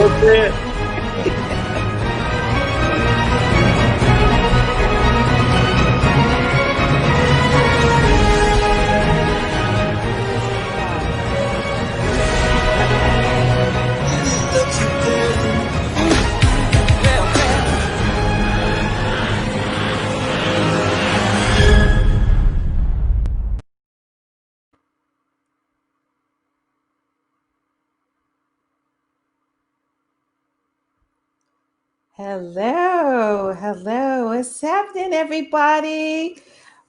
That's it. Hello, hello. What's happening, everybody?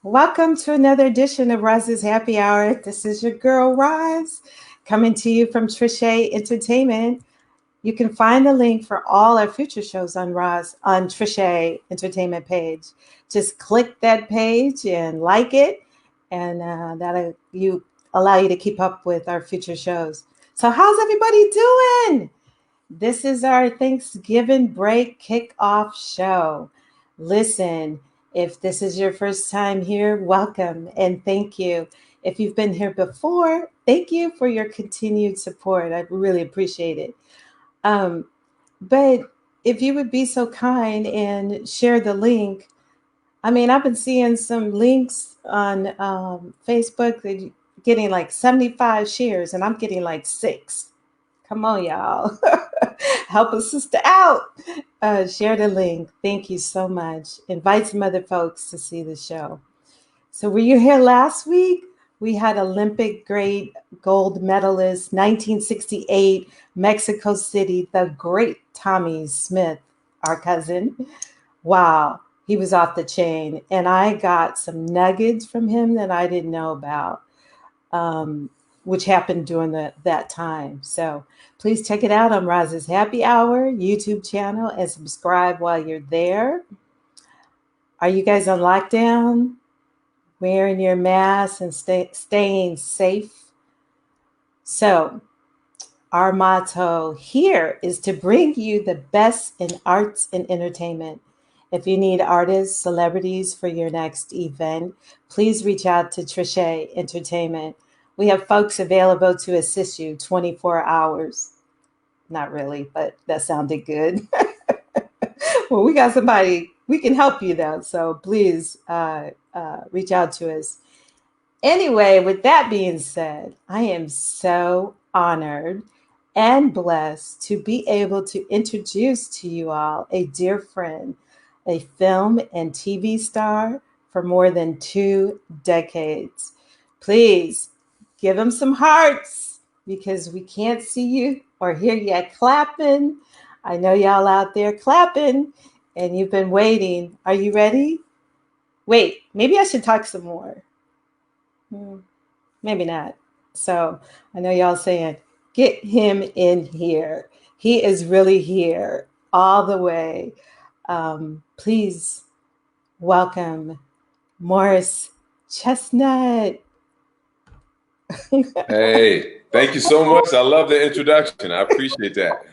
Welcome to another edition of Roz's Happy Hour. This is your girl, Roz, coming to you from Trishay Entertainment. You can find the link for all our future shows on Trishay Entertainment page. Just click that page and like it, and that'll allow you to keep up with our future shows. So, how's everybody doing? This is our Thanksgiving break kickoff show. Listen, if this is your first time here, welcome and thank you. If you've been here before, thank you for your continued support. I really appreciate it. But if you would be so kind and share the link. I've been seeing some links on Facebook that getting like 75 shares, and I'm getting like 6. Come on, y'all. Help a sister out. Share the link. Thank you so much. Invite some other folks to see the show. So were you here last week? We had Olympic grade gold medalist, 1968, Mexico City, the great Tommie Smith, our cousin. Wow, he was off the chain. And I got some nuggets from him that I didn't know about. Which happened during that time. So please check it out on Roz's Happy Hour YouTube channel and subscribe while you're there. Are you guys on lockdown? Wearing your mask and staying safe? So our motto here is to bring you the best in arts and entertainment. If you need artists, celebrities for your next event, please reach out to Trishay Entertainment. We have folks available to assist you 24 hours. Not really, but that sounded good. Well, we got somebody, we can help you though. So please reach out to us. Anyway, with that being said, I am so honored and blessed to be able to introduce to you all a dear friend, a film and TV star for more than 2 decades. Please give them some hearts because we can't see you or hear you clapping. I know y'all out there clapping and you've been waiting. Are you ready? Wait, maybe I should talk some more. Maybe not. So I know y'all saying, get him in here. He is really here all the way. Please welcome Morris Chestnut. Hey, thank you so much. I love the introduction. I appreciate that.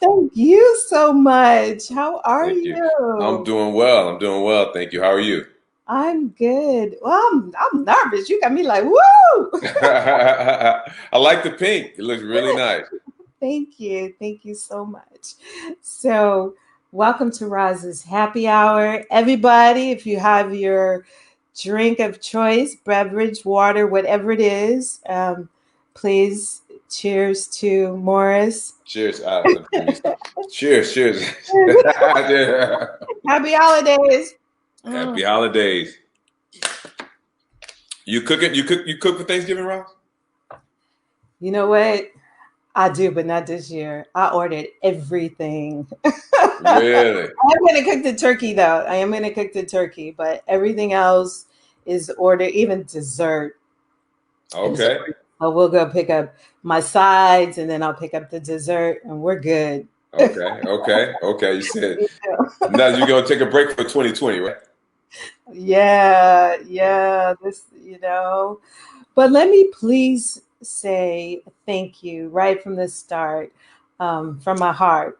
Thank you so much. How are Thank you? I'm doing well. I'm doing well. Thank you. How are you? I'm good. Well, I'm nervous. You got me like, woo! I like the pink. It looks really nice. Thank you. Thank you so much. So, welcome to Roz's Happy Hour. Everybody, if you have your drink of choice, beverage, water, whatever it is, please cheers to Morris. Cheers. Cheers. Cheers. Happy holidays. Happy holidays. You cooking? You cook for Thanksgiving, Ross? You know what? I do, but not this year. I ordered everything. Really? I'm going to cook the turkey, though. I am going to cook the turkey, but everything else is ordered, even dessert. Okay. So we'll go pick up my sides, and then I'll pick up the dessert, and we're good. Okay. You said now you're going to take a break for 2020, right? Yeah. This, But let me please say thank you right from the start, from my heart.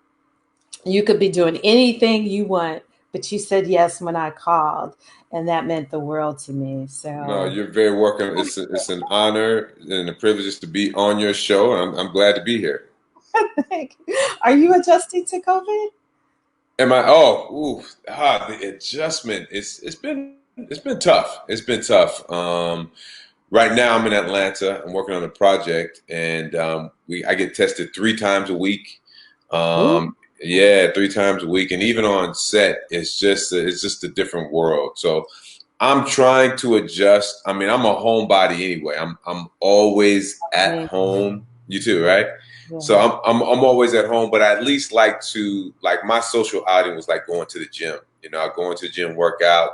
You could be doing anything you want, but you said yes when I called, and that meant the world to me. So no, you're very welcome. It's an honor and a privilege to be on your show. I'm glad to be here. Are you adjusting to COVID? Am I? Oh, the adjustment. It's been tough. It's been tough. Right now I'm in Atlanta. I'm working on a project, and I get tested 3 times a week. Ooh. Yeah, 3 times a week, and even on set, it's just a different world. So I'm trying to adjust. I mean, I'm a homebody anyway. I'm always at home. You too, right? So Yeah. I'm always at home, but I at least like to like my social outing was like going to the gym. You know, I go into the gym, work out,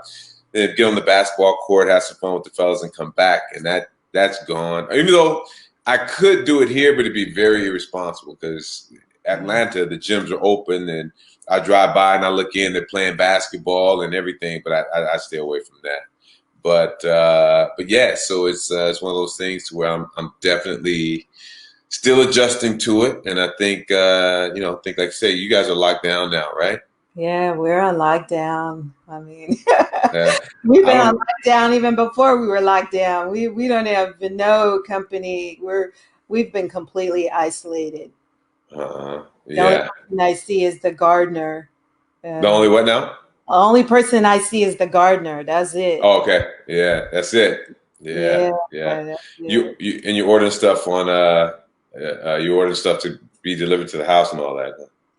then get on the basketball court, have some fun with the fellas, and come back. And that's gone. Even though I could do it here, but it'd be very irresponsible because Atlanta, the gyms are open, and I drive by and I look in, they're playing basketball and everything, but I stay away from that. But yeah, so it's one of those things to where I'm definitely still adjusting to it, and I think think like I say, you guys are locked down now, right? Yeah, we're on lockdown. I mean, Yeah, we've I been on don't. lockdown even before we were locked down. We don't have no company. We've been completely isolated. The only Yeah. person I see is the gardener. The Uh, only what now? the only person I see is the gardener. That's it. Oh, okay. Yeah, that's it. Yeah, Yeah, yeah. that's it. You ordering stuff on you ordering stuff to be delivered to the house and all that.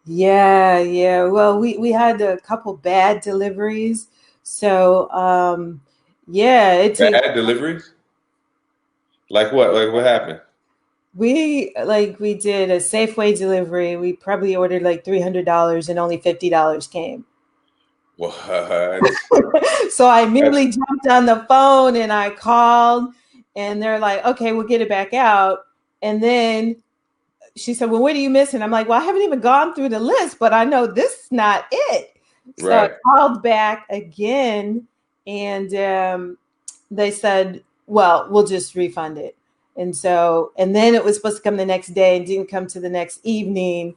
Yeah, yeah. Well, we had a couple bad deliveries, so yeah, it took. Bad deliveries? Like what? Like what happened? We did a Safeway delivery. We probably ordered like $300 and only $50 came. What? So I That's immediately jumped on the phone and I called, and they're like, okay, we'll get it back out. And then she said, well, what are you missing? I'm like, well, I haven't even gone through the list, but I know this is not it. So I right. called back again, and they said, well, we'll just refund it. And then it was supposed to come the next day and didn't come to the next evening.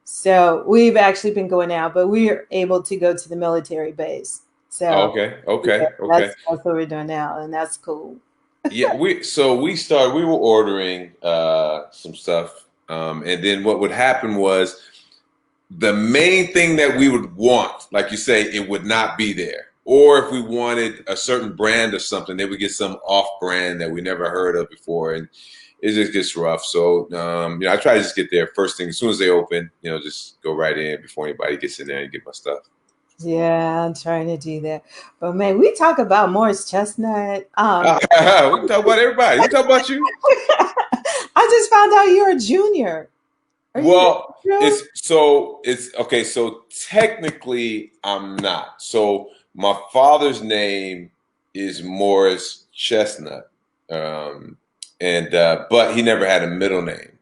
So we've actually been going out, but we are able to go to the military base. Oh, So okay. yeah, Okay. Okay. that's what we're doing now, and that's cool. Yeah, we were ordering some stuff, and then what would happen was the main thing that we would want, like you say, it would not be there. Or if we wanted a certain brand or something, they would get some off brand that we never heard of before, and it just gets rough. So I try to just get there first thing as soon as they open, just go right in before anybody gets in there and get my stuff. Yeah, I'm trying to do that. But man, we talk about Morris Chestnut. We can talk about everybody. We can talk about you. I just found out you're a junior. Are you? Well, it's okay. So technically, I'm not. So my father's name is Morris Chestnut, and but he never had a middle name,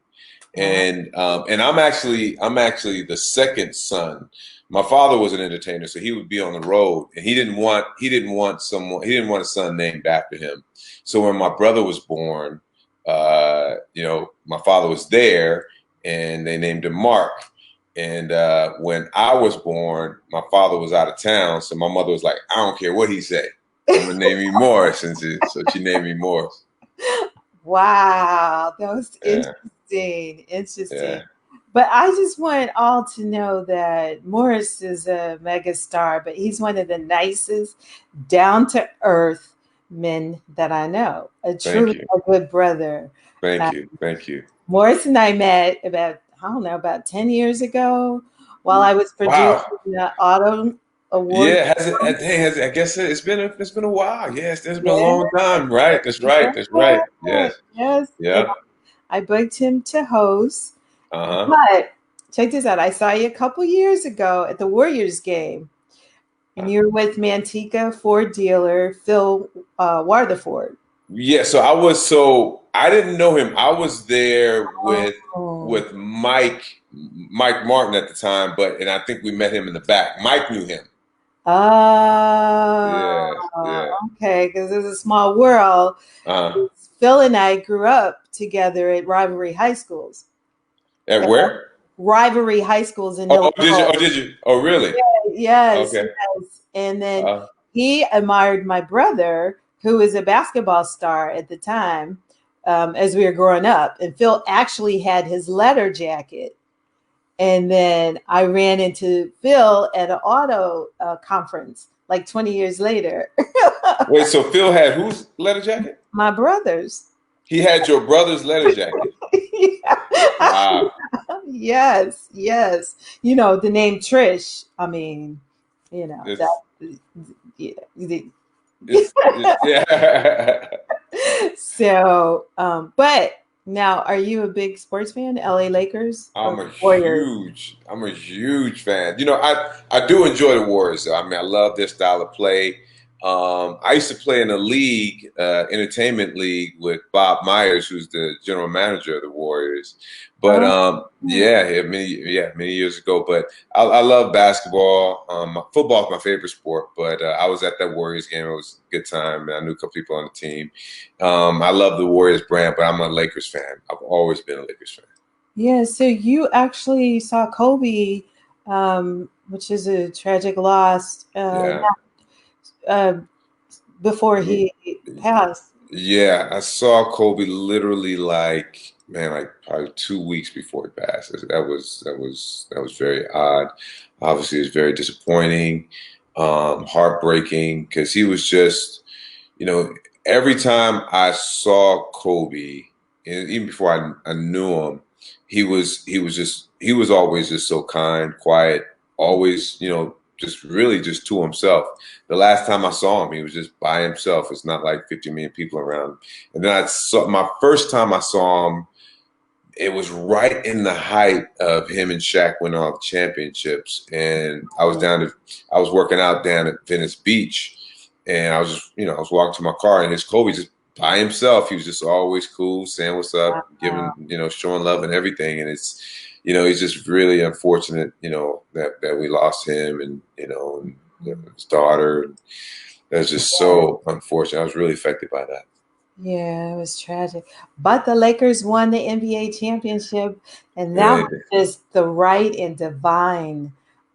and I'm actually the second son. My father was an entertainer, so he would be on the road, and he didn't want a son named after him. So when my brother was born, my father was there and they named him Mark. And when I was born, my father was out of town, so my mother was like, "I don't care what he say, I'm gonna name you Morris." And so she named me Morris. Wow, that was Yeah, interesting. Interesting. yeah. But I just want all to know that Morris is a mega star, but he's one of the nicest, down to earth men that I know. A Thank truly you, a good brother. thank you, thank you. Morris and I met about 10 years ago while I was producing Wow. the Auto Award. Yeah, I guess it's been a while. Yes, it's been a Yeah, long time. Right. That's right. That's right. yeah, Yes. yes. And Yeah. I booked him to host. Uh-huh. But check this out. I saw you a couple years ago at the Warriors game, and you were with Manteca Ford dealer Phil Wartherford. Yeah, I didn't know him. I was there with Oh, with Mike Martin at the time, and I think we met him in the back. Mike knew him. oh, Yeah, yeah. okay. Because it's a small world. Uh-huh. Phil and I grew up together at rivalry high schools. At At where? rivalry high schools in Oh, did you? Illinois. Oh, did you? Oh, really? Yes, Okay. yes. And then Uh, he admired my brother, who was a basketball star at the time, as we were growing up. And Phil actually had his letter jacket. And then I ran into Phil at an auto conference like 20 years later. Wait, so Phil had whose leather jacket? My brothers. He had your brother's leather jacket. Yeah. Wow. Yes, yes. You know, the name Trish, I mean, you know, yeah. Yeah. So, but now, are you a big sports fan? LA Lakers I'm or a Warriors? huge fan. You know, I do enjoy the Warriors though. I mean, I love their style of play. I used to play in a league, entertainment league with Bob Myers, who's the general manager of the Warriors. But Oh, many years ago. But I love basketball. Football is my favorite sport. But I was at that Warriors game. It was a good time. And I knew a couple people on the team. I love the Warriors brand, but I'm a Lakers fan. I've always been a Lakers fan. yeah. So you actually saw Kobe, which is a tragic loss, Yeah. uh, before he passed. Yeah, I saw Kobe literally like probably 2 weeks before he passed. That was very odd. Obviously, it's very disappointing, heartbreaking because he was just, you know, every time I saw Kobe, and even before I knew him, he was always just so kind, quiet, always, just really just to himself. The last time I saw him, he was just by himself. It's not like 50 million people around. And then I saw my first time I saw him, it was right in the height of him and Shaq winning all the championships. And I was working out down at Venice Beach, and I was just, I was walking to my car, and his Kobe just by himself. He was just always cool, saying what's up, giving, showing love and everything. And it's just really unfortunate, that we lost him and, his daughter. That's just so unfortunate. I was really affected by that. Yeah, it was tragic. But the Lakers won the NBA championship, and that was just the right and divine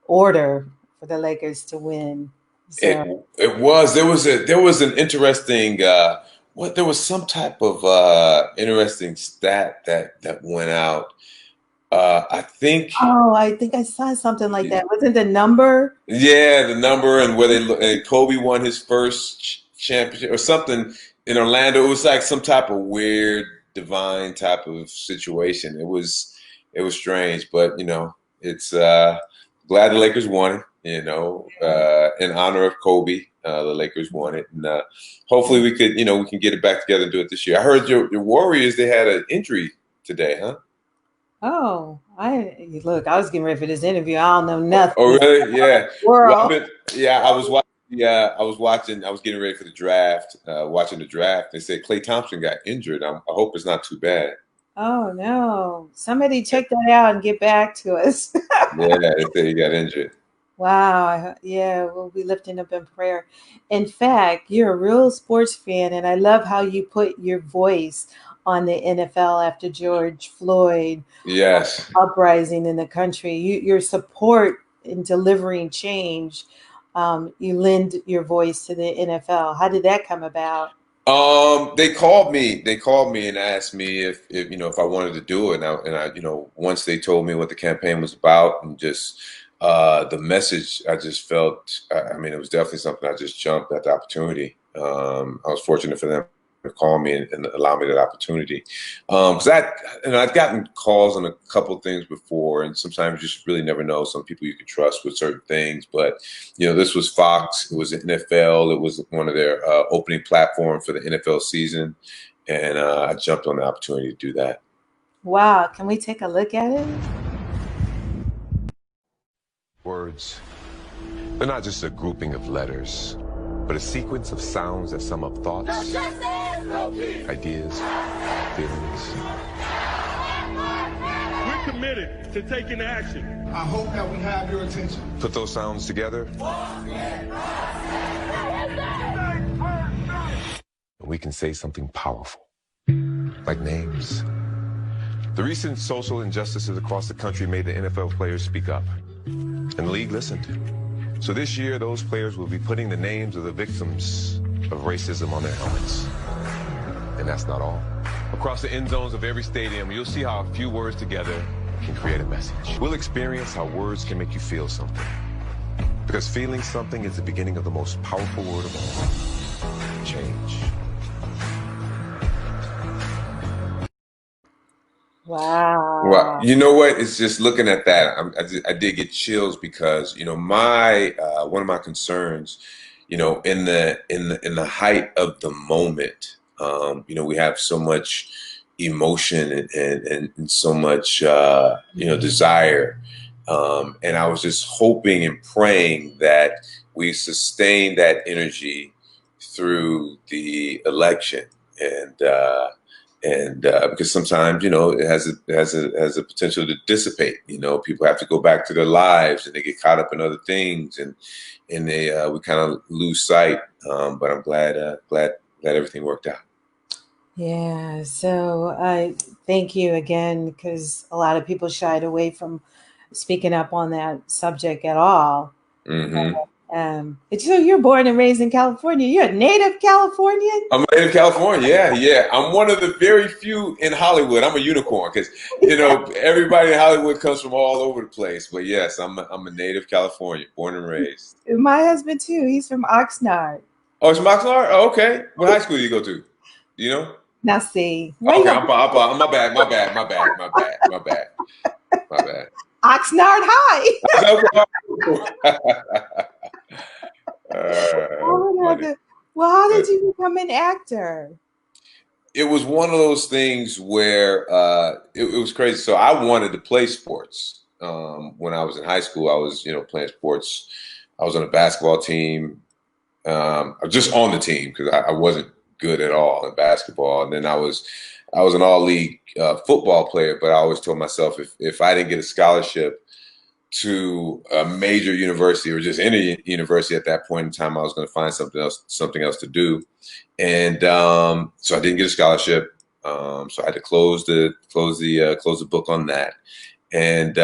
order for the Lakers to win. So It was. There was an interesting there was some type of interesting stat that went out. I think. Oh, I think I saw something like that. Wasn't the number? Yeah, the number and where and Kobe won his first championship or something in Orlando. It was like some type of weird divine type of situation. It was strange, but it's glad the Lakers won it. In honor of Kobe, the Lakers won it, and hopefully we can get it back together and do it this year. I heard your Warriors, they had an injury today, huh? Oh, I was getting ready for this interview. I don't know nothing. Oh, really? Yeah. World. I was watching. Yeah, I was watching. I was getting ready for the draft. Watching the draft. They said Klay Thompson got injured. I hope it's not too bad. Oh no! Somebody check that out and get back to us. Yeah, they said he got injured. Wow. Yeah, we'll be lifting up in prayer. In fact, you're a real sports fan, and I love how you put your voice on the NFL after George Floyd Yes. uprising in the country. Your support in delivering change. You lend your voice to the NFL. How did that come about? They called me. They called me and asked me if I wanted to do it. And I once they told me what the campaign was about and just the message, I just felt. I mean, it was definitely something. I just jumped at the opportunity. I was fortunate for them to call me and allow me that opportunity. Because I've gotten calls on a couple of things before, and sometimes you just really never know some people you can trust with certain things. But this was Fox. It was the NFL. It was one of their opening platforms for the NFL season, and I jumped on the opportunity to do that. Wow! Can we take a look at it? Words. They're not just a grouping of letters, but a sequence of sounds that sum up thoughts, ideas, feelings. We're committed to taking action. I hope that we have your attention. Put those sounds together, and we can say something powerful, like names. The recent social injustices across the country made the NFL players speak up, and the league listened. So this year, those players will be putting the names of the victims of racism on their helmets. And that's not all. Across the end zones of every stadium, you'll see how a few words together can create a message. We'll experience how words can make you feel something. Because feeling something is the beginning of the most powerful word of all, change. Wow. Well, you know what? It's just looking at that. I did get chills because my one of my concerns, in the height of the moment, we have so much emotion and so much desire, and I was just hoping and praying that we sustain that energy through the election and because sometimes it has a potential to dissipate. People have to go back to their lives and they get caught up in other things and we kind of lose sight. But I'm glad everything worked out. Yeah, so I thank you again because a lot of people shied away from speaking up on that subject at all. Mm-hmm. So you're born and raised in California. You're a native Californian? I'm native California. Yeah. I'm one of the very few in Hollywood. I'm a unicorn because everybody in Hollywood comes from all over the place. But yes, I'm a native Californian, born and raised. My husband too. He's from Oxnard. Oh, it's Oxnard? Oh, okay. What high school do you go to? Do you know? Now see. Okay, my bad. Oxnard High. Well, how did you become an actor? It was one of those things where it was crazy. So I wanted to play sports. When I was in high school, I was, playing sports. I was on a basketball team. I was just on the team because I wasn't good at all in basketball. And then I was an all-league football player, but I always told myself if I didn't get a scholarship to a major university or just any university at that point in time, I was going to find something else to do. And so I didn't get a scholarship. So I had to close the book on that. And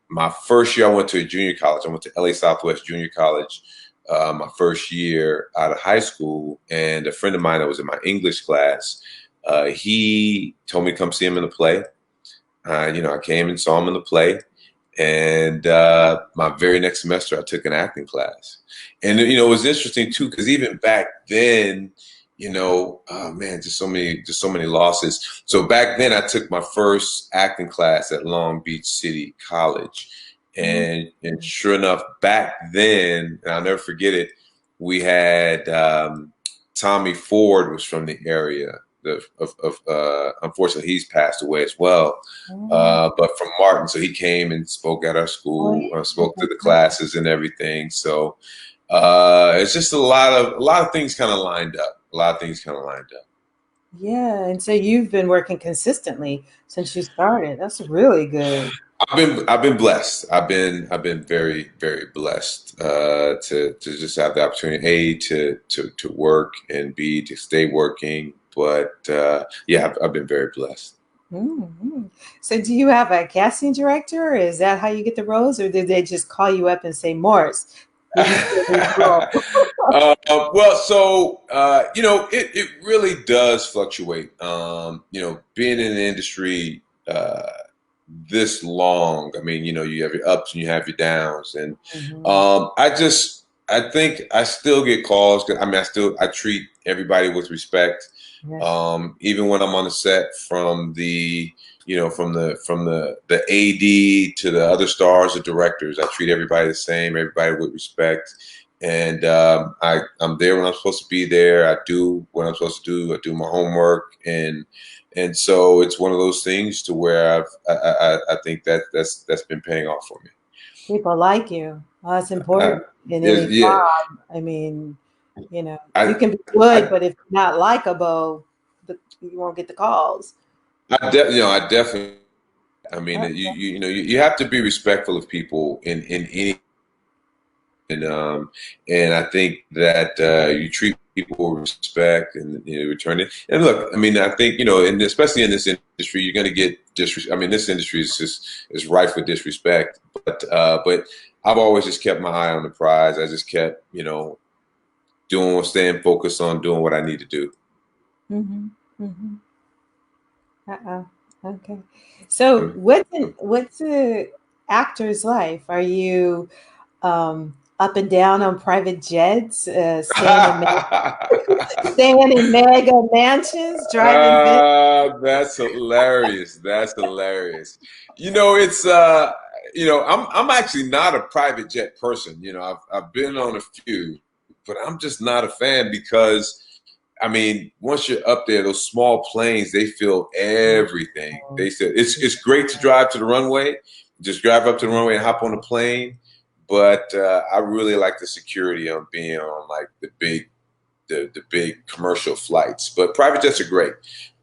my first year, I went to a junior college. I went to LA Southwest Junior College. My first year out of high school, and a friend of mine that was in my English class, he told me to come see him in the play. I came and saw him in the play, and my very next semester, I took an acting class. And it was interesting too, because even back then, oh man, just so many losses. So back then, I took my first acting class at Long Beach City College. And sure enough, back then, and I'll never forget it, we had Tommy Ford was from the area. Unfortunately, he's passed away as well. But from Martin, so he came and spoke at our school, spoke to the classes and everything. So it's just a lot of things kind of lined up. Yeah, and so you've been working consistently since you started. That's really good. I've been blessed. I've been very, very blessed to just have the opportunity to work and B, to stay working. But yeah, I've been very blessed. Mm-hmm. So do you have a casting director? Or is that how you get the roles, or did they just call you up and say, Morris? Well, so it really does fluctuate. Being in the industry this long, I mean, you have your ups and you have your downs, and I think I still get calls. I mean, I treat everybody with respect. Yes. Even when I'm on the set, from the AD to the other stars or directors, I treat everybody the same, everybody with respect. And I'm there when I'm supposed to be there. I do what I'm supposed to do. I do my homework, and so it's one of those things to where I think that's been paying off for me. People like you. Well, that's important in any job. I mean, you can be good, but if you're not likable, you won't get the calls. I definitely. I mean, you have to be respectful of people in any. And I think that you treat people with respect and return it. And look, I mean, I think and especially in this industry, you're going to get disrespect. I mean, this industry is rife with disrespect. But I've always just kept my eye on the prize. I just kept staying focused on doing what I need to do. Mm-hmm. Mm-hmm. Okay. So Um, what's the actor's life? Are you up and down on private jets, staying in mega mansions, driving big? That's hilarious. That's hilarious. It's I'm actually not a private jet person. I've been on a few, but I'm just not a fan because I mean, once you're up there, those small planes, they feel everything. They said it's great to drive to the runway, just drive up to the runway and hop on the plane. But I really like the security on being on like the big commercial flights. But private jets are great.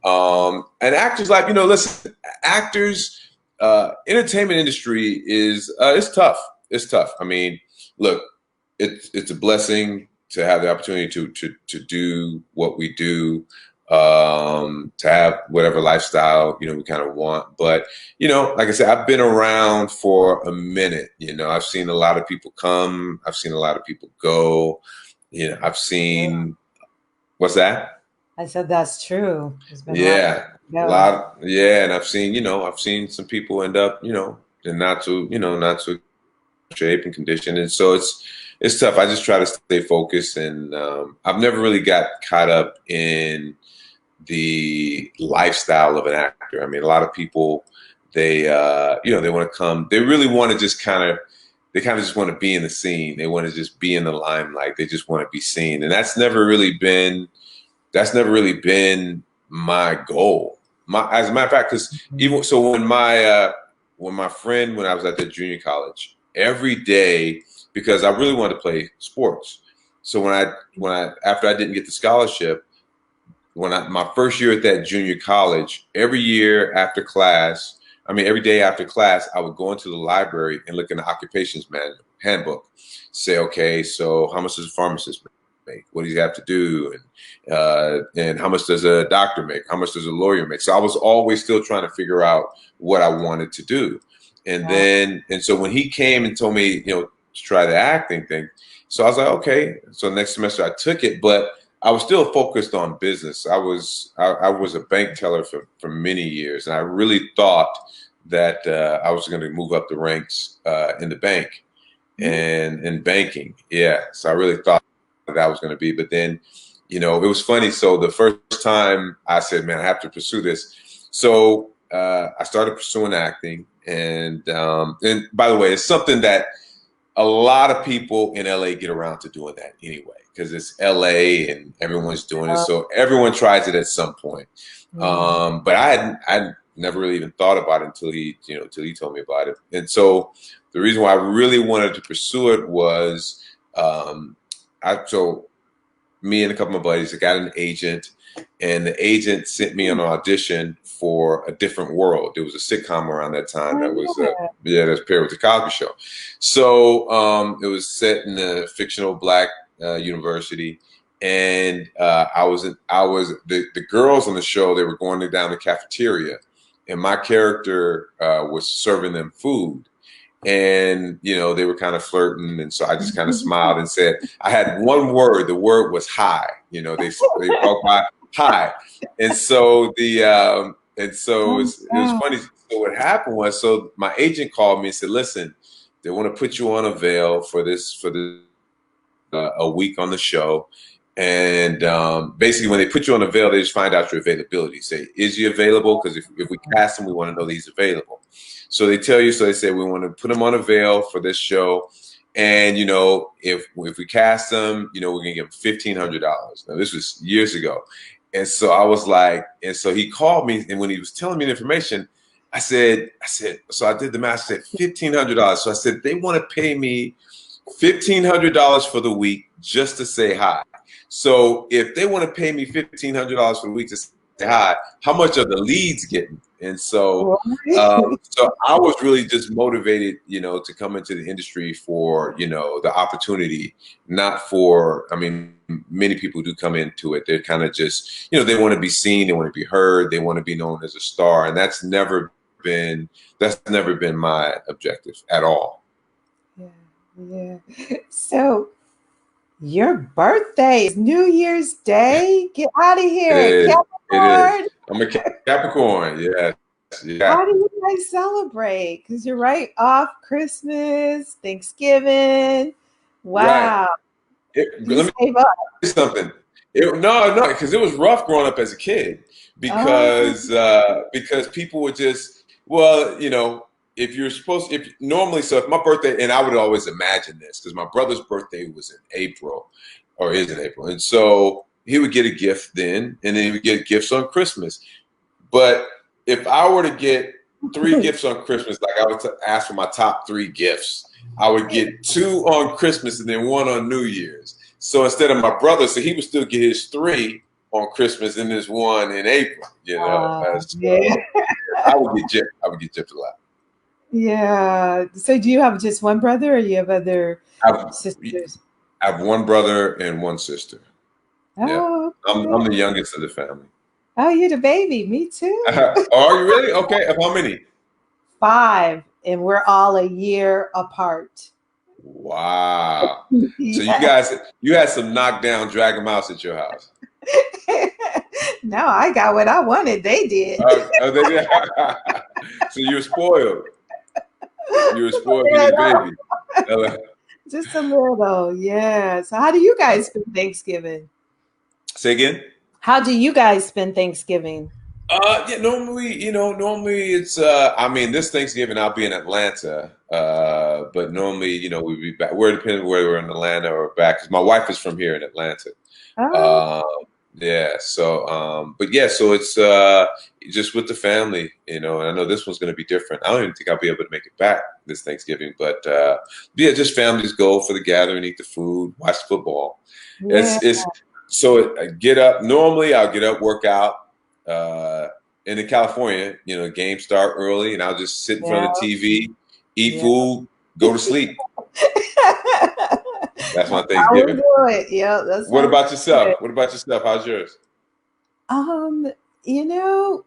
And actors like, listen, actors, entertainment industry is it's tough. It's tough. I mean, look, it's a blessing to have the opportunity to do what we do, to have whatever lifestyle we kind of want. But like I said, I've been around for a minute. I've seen a lot of people come. I've seen a lot of people go. I've seen what's that? I said that's true. There's been a lot of Yeah, a go. lot. Yeah, and I've seen some people end up, in not so shape and condition, and so it's tough. I just try to stay focused, and I've never really got caught up in the lifestyle of an actor. I mean, a lot of people they they want to come. They really want to just they kind of just want to be in the scene. They want to just be in the limelight. They just want to be seen, and that's never really been my goal. As a matter of fact, because even so, when my friend, when I was at the junior college, every day, because I really wanted to play sports. So after I didn't get the scholarship, my first year at that junior college, every day after class, I would go into the library and look in the occupations manual handbook. Say, okay, so how much does a pharmacist make? What does he have to do? And how much does a doctor make? How much does a lawyer make? So I was always still trying to figure out what I wanted to do. And so when he came and told me, to try the acting thing, so I was like, okay. So next semester I took it, but I was still focused on business. I was a bank teller for many years, and I really thought that I was going to move up the ranks in the bank and in banking. Yeah, so I really thought that was going to be. But then, it was funny. So the first time I said, man, I have to pursue this. So I started pursuing acting, and by the way, it's something that a lot of people in LA get around to doing that anyway, because it's LA and everyone's doing it. So everyone tries it at some point. But I never really even thought about it until he told me about it. And so the reason why I really wanted to pursue it was, so me and a couple of my buddies, I got an agent, and the agent sent me an audition for A Different World. There was a sitcom around that time that was that's paired with the Cosby Show. So it was set in a fictional black university, and the girls on the show, they were going down the cafeteria, and my character was serving them food. And, they were kind of flirting. And so I just kind of smiled and said, I had one word. The word was hi. They broke my hi. And so it was funny. So what happened was, so my agent called me and said, listen, they want to put you on a veil for a week on the show. And basically, when they put you on a veil, they just find out your availability. Say, is he available? Because if we cast him, we want to know that he's available. So they tell you, so they say, we want to put him on a veil for this show. And, if we cast him, we're going to give him $1,500. Now, this was years ago. And so I was like, and so he called me. And when he was telling me the information, I said, so I did the math, I said $1,500. So I said, they want to pay me $1,500 for the week just to say hi. So if they want to pay me $1,500 for the week to say hi, how much are the leads getting? And so, so I was really just motivated, to come into the industry for, the opportunity, not for, I mean, many people do come into it. They're kind of just, they want to be seen, they want to be heard, they want to be known as a star. And that's never been my objective at all. Yeah. So your birthday is New Year's Day. Get out of here. It is. Capricorn. I'm a Capricorn. Yeah. How do you guys celebrate? Because you're right off Christmas, Thanksgiving. Right. Wow. You Let me save up. say something. No, because it was rough growing up as a kid Oh, because people would just, well, if you're supposed if normally, so if my birthday, and I would always imagine this because my brother's birthday was in April, or is in April, and so he would get a gift then, and then he would get gifts on Christmas. But if I were to get 3 gifts on Christmas, like I would ask for my top 3 gifts, I would get 2 on Christmas and then 1 on New Year's. So instead of my brother, so he would still get his 3 on Christmas and his 1 in April. So yeah. I would get gypped. I would get gypped a lot. Yeah. So do you have just one brother or you have other I sisters? have 1 brother and 1 sister. Yeah, Oh, I'm okay. the youngest of the family. Oh, you're the baby. Me too. Are you really? Okay. Of how many? 5, and we're all a year apart. Wow. So Yeah. you had some knockdown drag 'em outs at your house. No, I got what I wanted. They did. They did. So you were spoiled. You were spoiled being a baby. Just a little, yeah. So how do you guys spend Thanksgiving? Say again? How do you guys spend Thanksgiving? Yeah, normally it's I mean, this Thanksgiving I'll be in Atlanta. But normally, we'd be back. We're depending whether we're in Atlanta or back, because my wife is from here in Atlanta. Oh, Um, yeah, so but yeah, so it's just with the family, and I know this one's gonna be different. I don't even think I'll be able to make it back this Thanksgiving, but yeah, just families go for the gathering, eat the food, watch football. yeah, It's so I get up. Normally, I'll get up, work out. Uh, and in California, games start early, and I'll just sit in front yeah, of the TV, eat yeah. food, go to sleep. That's my I will Thanksgiving. do it. Yeah, that What sounds about good. yourself? What about yourself? How's yours? Um, you know,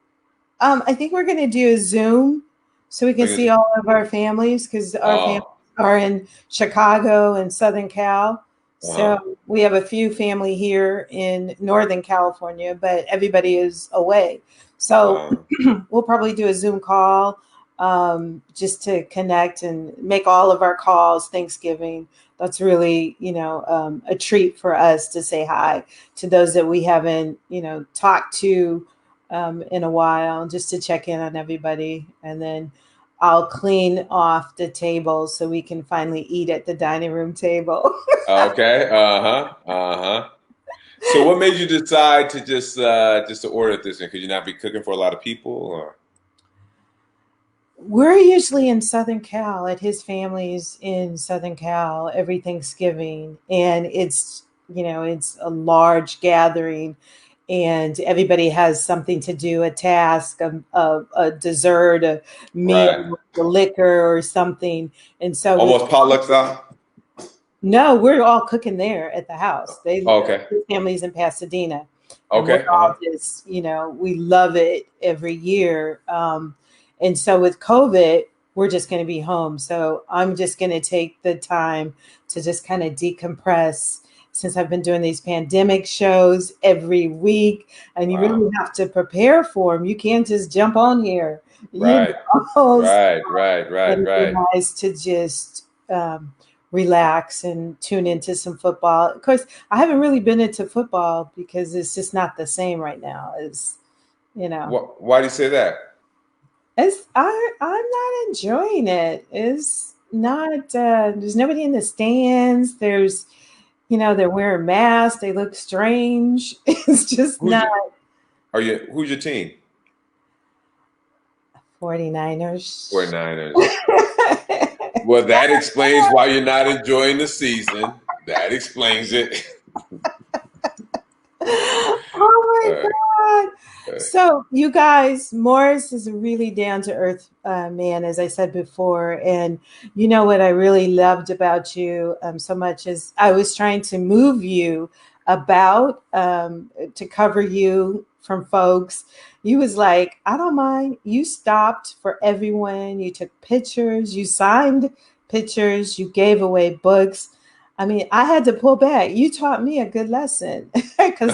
I think we're gonna do a Zoom so we can Are you see gonna do- all of our families because our families Oh, are in Chicago and Southern Cal. uh-huh. So we have a few family here in Northern California, but everybody is away. So Uh-huh. we'll probably do a Zoom call just to connect and make all of our calls Thanksgiving. That's really, a treat for us to say hi to those that we haven't, talked to in a while, just to check in on everybody. And then I'll clean off the table so we can finally eat at the dining room table. Okay. Uh-huh. Uh-huh. So what made you decide to just to order this? Could you not be cooking for a lot of people, or? We're usually in Southern Cal at his family's in Southern Cal every Thanksgiving. And it's a large gathering and everybody has something to do, a task, a dessert, a Right. meal, a liquor or something. And so with Almost potluck style? no, we're all cooking there at the house. Okay. His family's in Pasadena, and we're Okay. all Uh-huh. just, we love it every year. And so with COVID, we're just going to be home. So I'm just going to take the time to just kind of decompress since I've been doing these pandemic shows every week, and you Wow. really have to prepare for them. You can't just jump on here, Right. So Right. Right. Right. it'd be Right. nice to just relax and tune into some football. Of course, I haven't really been into football because it's just not the same right now. Why do you say that? I'm not enjoying it. It's not. There's nobody in the stands. They're wearing masks. They look strange. It's just Who's not your, who's your team? 49ers. 49ers. Well, that explains why you're not enjoying the season. That explains it. Oh my God. So, you guys, Morris is a really down to earth man, as I said before. And you know what I really loved about you so much is I was trying to move you about to cover you from folks. You was like, I don't mind. You stopped for everyone. You took pictures. You signed pictures. You gave away books. I mean, I had to pull back. You taught me a good lesson because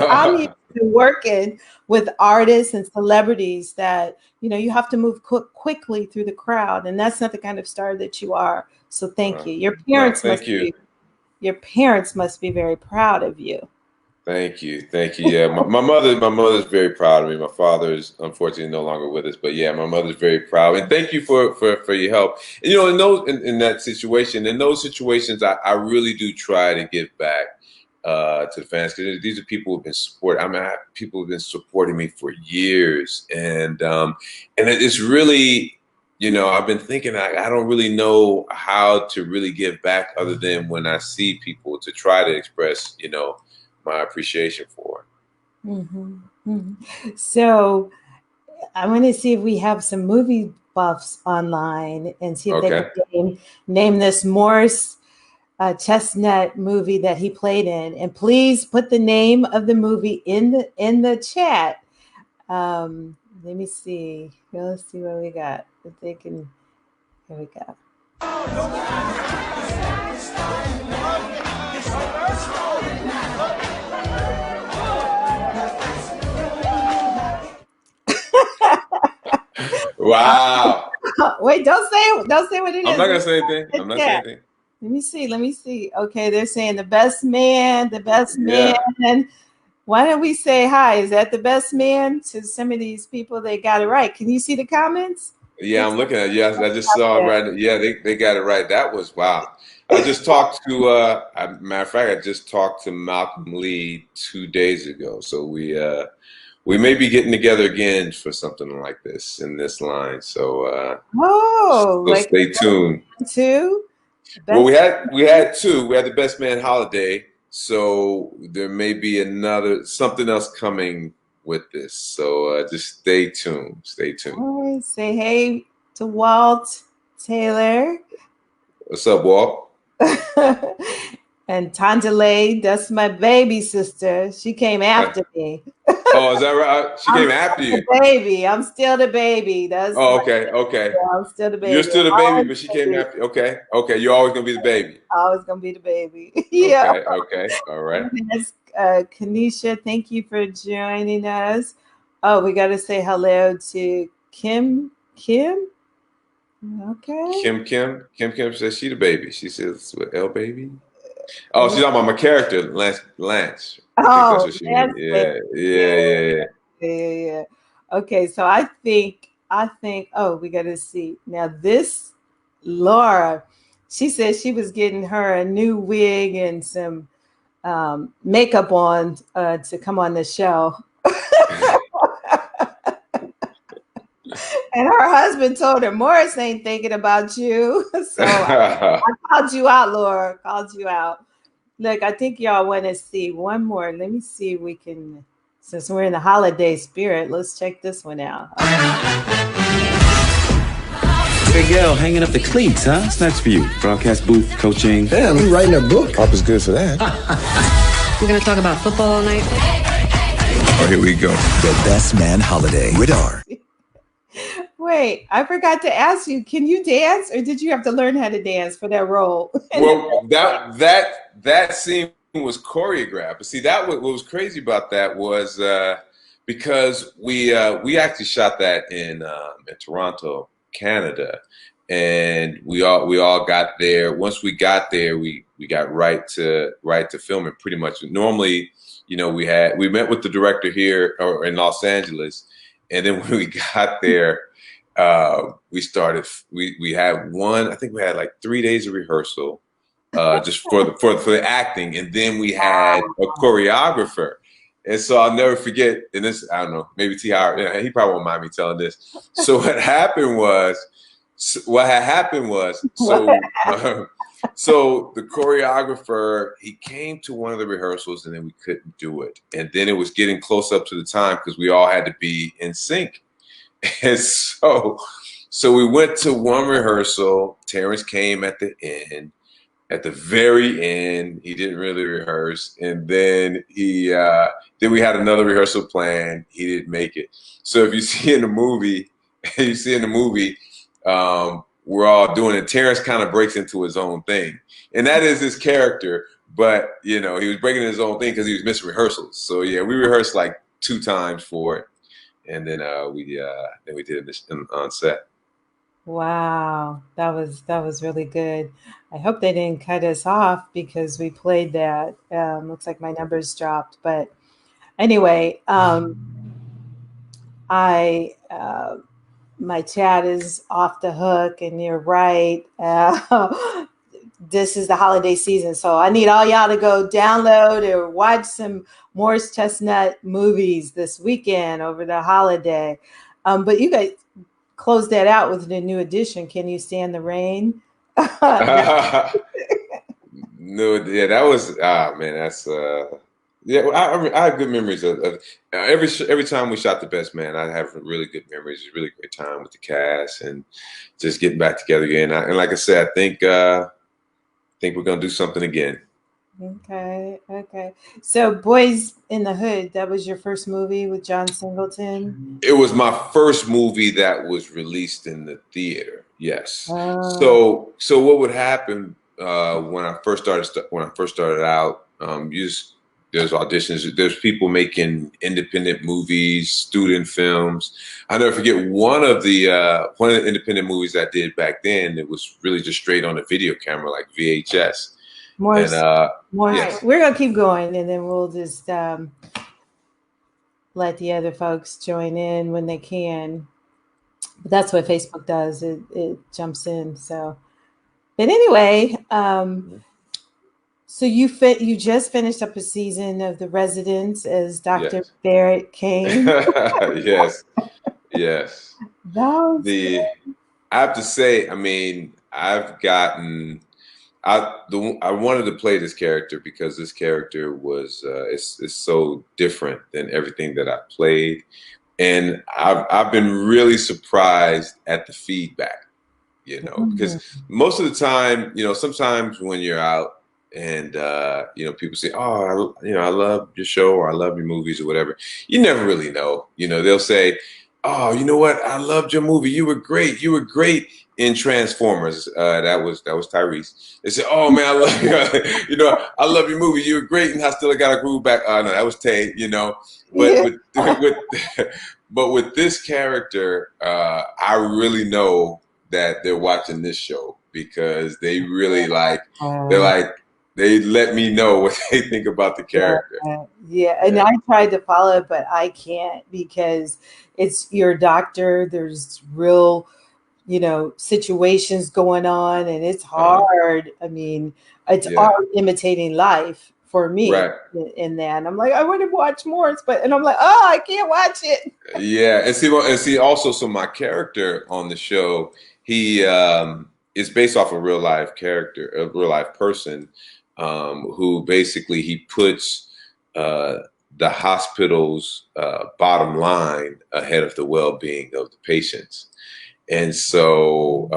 been working with artists and celebrities that, you know, you have to move quickly through the crowd. And that's not the kind of star that you are. So thank you. Your parents your parents must be very proud of you. Thank you. Yeah, my mother's very proud of me. My father is unfortunately no longer with us, but yeah, my mother's very proud. And thank you for your help. And, you know, in those situations, I really do try to give back to the fans, because these are people who've been people have been supporting me for years, and it's really, you know, I've been thinking I don't really know how to really give back other than when I see people, to try to express, you know, my appreciation for it. Mm-hmm. Mm-hmm. So I'm going to see if we have some movie buffs online and see if they can name this Morris Chestnut movie that he played in. And please put the name of the movie in the chat. Let me see. Let's see what we got. If they can. Here we go. Wow. Wait, don't say what it is. I'm not gonna say anything. Let me see. Okay, they're saying the best man. Why don't we say hi? Is that the best man? To some of these people, they got it right. Can you see the comments? Yeah, I'm looking at it. Yes, I just saw it right. Yeah, they got it right. That was wow. I just talked to matter of fact, I just talked to Malcolm Lee 2 days ago. So we may be getting together again for something like this in this line. So stay tuned. Well, we had two. We had the Best Man Holiday. So there may be something else coming with this. So just stay tuned. Always say hey to Walt Taylor. What's up, Walt? And Tandalay, that's my baby sister. She came after me. Oh, is that right? She came after you. Baby, I'm still the baby. That's okay. Yeah, I'm still the baby. You're still the baby, but she came after you. Okay. You're always gonna be the baby. Always gonna be the baby. Yeah. Okay. All right. Kanisha, thank you for joining us. Oh, we got to say hello to Kim. Okay. Kim says she the baby. She says, what, L baby? Oh, she's talking about my character, Lance. Oh, that's what she means. Yeah. Okay, so I think. Oh, we got to see now. This Laura, she said she was getting her a new wig and some makeup on to come on the show. And her husband told her, Morris ain't thinking about you. So I called you out, Laura. Called you out. Look, I think y'all want to see one more. Let me see if we can, since we're in the holiday spirit, let's check this one out. Big L hanging up the cleats, huh? It's next for you. Broadcast booth, coaching. Damn, you writing a book? Papa's good for that. We're going to talk about football all night. Oh, here we go. The Best Man Holiday. Radar. Wait, I forgot to ask you, can you dance, or did you have to learn how to dance for that role? Well, that scene was choreographed. But see, what was crazy about that was because we actually shot that in Toronto, Canada, and we all got there. Once we got there, we got right to filming pretty much. Normally, you know, we met with the director here or in Los Angeles, and then when we got there, we had I think we had like 3 days of rehearsal just for the acting, and then we had a choreographer. And so I'll never forget, and this, I don't know, maybe T. Howard, he probably won't mind me telling this. So what had happened was, so the choreographer, he came to one of the rehearsals and then we couldn't do it. And then it was getting close up to the time because we all had to be in sync. And so we went to one rehearsal. Terrence came at the end. At the very end, he didn't really rehearse, and then then we had another rehearsal plan. He didn't make it. So if you see in the movie, we're all doing it. Terrence kind of breaks into his own thing, and that is his character. But you know, he was breaking his own thing because he was missing rehearsals. So yeah, we rehearsed like 2 times for it, and then we did it on set. Wow, that was really good. I hope they didn't cut us off because we played that. Looks like my numbers dropped, but anyway, I my chat is off the hook, and you're right. This is the holiday season, so I need all y'all to go download or watch some Morris Chestnut movies this weekend over the holiday. But you guys close that out with the new edition. Can You Stand the Rain? No, yeah, that was man, that's yeah. I have good memories of every time we shot The Best Man. I have really good memories. It's a really great time with the cast and just getting back together again. And like I said, I think we're gonna do something again. Okay. So, Boys in the Hood, that was your first movie with John Singleton? It was my first movie that was released in the theater. Yes. Oh. So what would happen when I first started out? There's auditions. There's people making independent movies, student films. I never forget one of the independent movies I did back then. It was really just straight on a video camera, like VHS. Morris, Yes. we're gonna keep going, and then we'll just let the other folks join in when they can. But that's what Facebook does; it jumps in. So, but anyway, so you just finished up a season of The Residence as Dr. Yes. Barrett Kane. Yes. That was I have to say, I mean, I wanted to play this character because this character was it's so different than everything that I played, and I've been really surprised at the feedback, because most of the time, sometimes when you're out and people say, oh, I love your show or I love your movies or whatever, you never really know. They'll say, oh, you know what? I loved your movie. You were great. You were great in Transformers. That was Tyrese. They said, oh man, I love you. I love your movie. You were great in How Still I Got a Groove Back. No, that was Tay. But with this character, I really know that they're watching this show because they really they let me know what they think about the character. Yeah. And I tried to follow it, but I can't because it's your doctor. There's real, situations going on, and it's hard. I mean, it's hard imitating life for me in that. And I'm like, I want to watch more, and I'm like, oh, I can't watch it. Yeah. And see also, so my character on the show, he is based off a real life character, a real life person. Who basically he puts the hospital's bottom line ahead of the well-being of the patients, and so